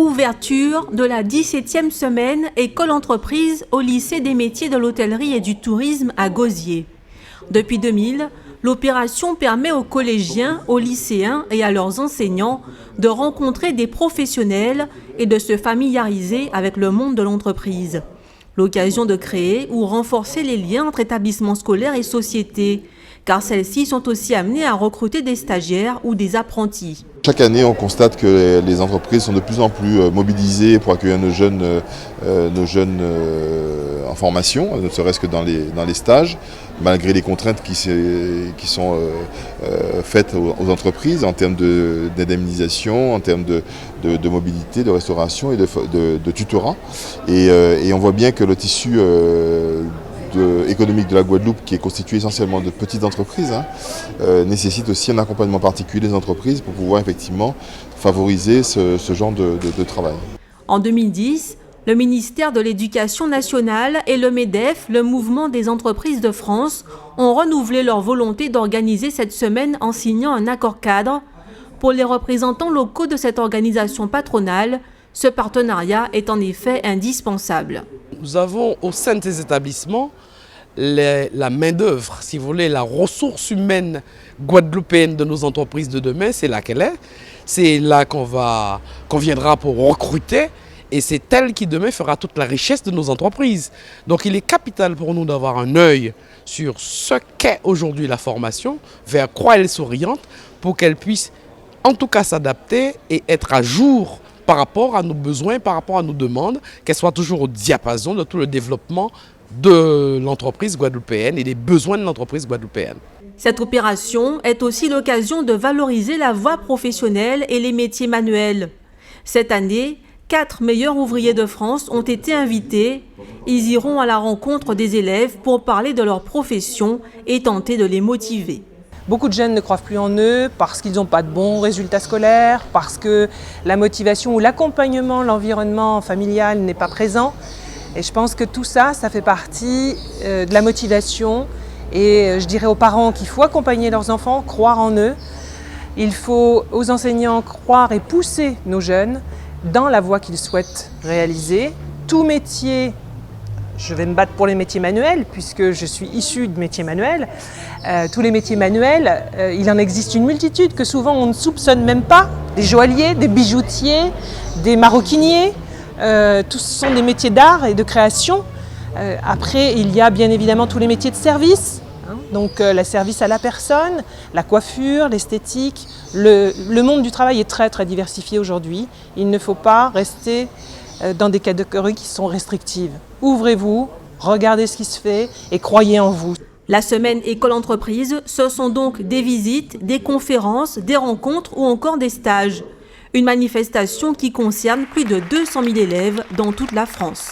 Ouverture de la 17e semaine école-entreprise au lycée des métiers de l'hôtellerie et du tourisme à Gosier. Depuis 2000, l'opération permet aux collégiens, aux lycéens et à leurs enseignants de rencontrer des professionnels et de se familiariser avec le monde de l'entreprise. L'occasion de créer ou renforcer les liens entre établissements scolaires et sociétés, car celles-ci sont aussi amenées à recruter des stagiaires ou des apprentis. Chaque année, on constate que les entreprises sont de plus en plus mobilisées pour accueillir nos jeunes en formation, ne serait-ce que dans les stages, malgré les contraintes qui sont faites aux entreprises en termes d'indemnisation, en termes de mobilité, de restauration et de tutorat. Et on voit bien que le tissu économique de la Guadeloupe, qui est constitué essentiellement de petites entreprises, nécessite aussi un accompagnement particulier des entreprises pour pouvoir effectivement favoriser ce genre de travail. En 2010, le ministère de l'Éducation nationale et le MEDEF, le Mouvement des entreprises de France, ont renouvelé leur volonté d'organiser cette semaine en signant un accord cadre. Pour les représentants locaux de cette organisation patronale, ce partenariat est en effet indispensable. Nous avons au sein de ces établissements la main-d'œuvre, si vous voulez, la ressource humaine guadeloupéenne de nos entreprises de demain, c'est là qu'elle est. C'est là qu'on viendra pour recruter et c'est elle qui demain fera toute la richesse de nos entreprises. Donc il est capital pour nous d'avoir un œil sur ce qu'est aujourd'hui la formation, vers quoi elle s'oriente, pour qu'elle puisse en tout cas s'adapter et être à jour par rapport à nos besoins, par rapport à nos demandes, qu'elle soit toujours au diapason de tout le développement de l'entreprise guadeloupéenne et des besoins de l'entreprise guadeloupéenne. Cette opération est aussi l'occasion de valoriser la voie professionnelle et les métiers manuels. Cette année, 4 meilleurs ouvriers de France ont été invités. Ils iront à la rencontre des élèves pour parler de leur profession et tenter de les motiver. Beaucoup de jeunes ne croient plus en eux parce qu'ils n'ont pas de bons résultats scolaires, parce que la motivation ou l'accompagnement, l'environnement familial n'est pas présent. Et je pense que tout ça, ça fait partie de la motivation. Et je dirais aux parents qu'il faut accompagner leurs enfants, croire en eux. Il faut aux enseignants croire et pousser nos jeunes dans la voie qu'ils souhaitent réaliser. Tout métier, je vais me battre pour les métiers manuels puisque je suis issue de métiers manuels. Tous les métiers manuels, il en existe une multitude que souvent on ne soupçonne même pas. Des joailliers, des bijoutiers, des maroquiniers, tous sont des métiers d'art et de création. Après, il y a bien évidemment tous les métiers de service, donc le service à la personne, la coiffure, l'esthétique. Le monde du travail est très très diversifié aujourd'hui. Il ne faut pas rester dans des catégories qui sont restrictives. Ouvrez-vous, regardez ce qui se fait et croyez en vous. La semaine école-entreprise, ce sont donc des visites, des conférences, des rencontres ou encore des stages. Une manifestation qui concerne plus de 200 000 élèves dans toute la France.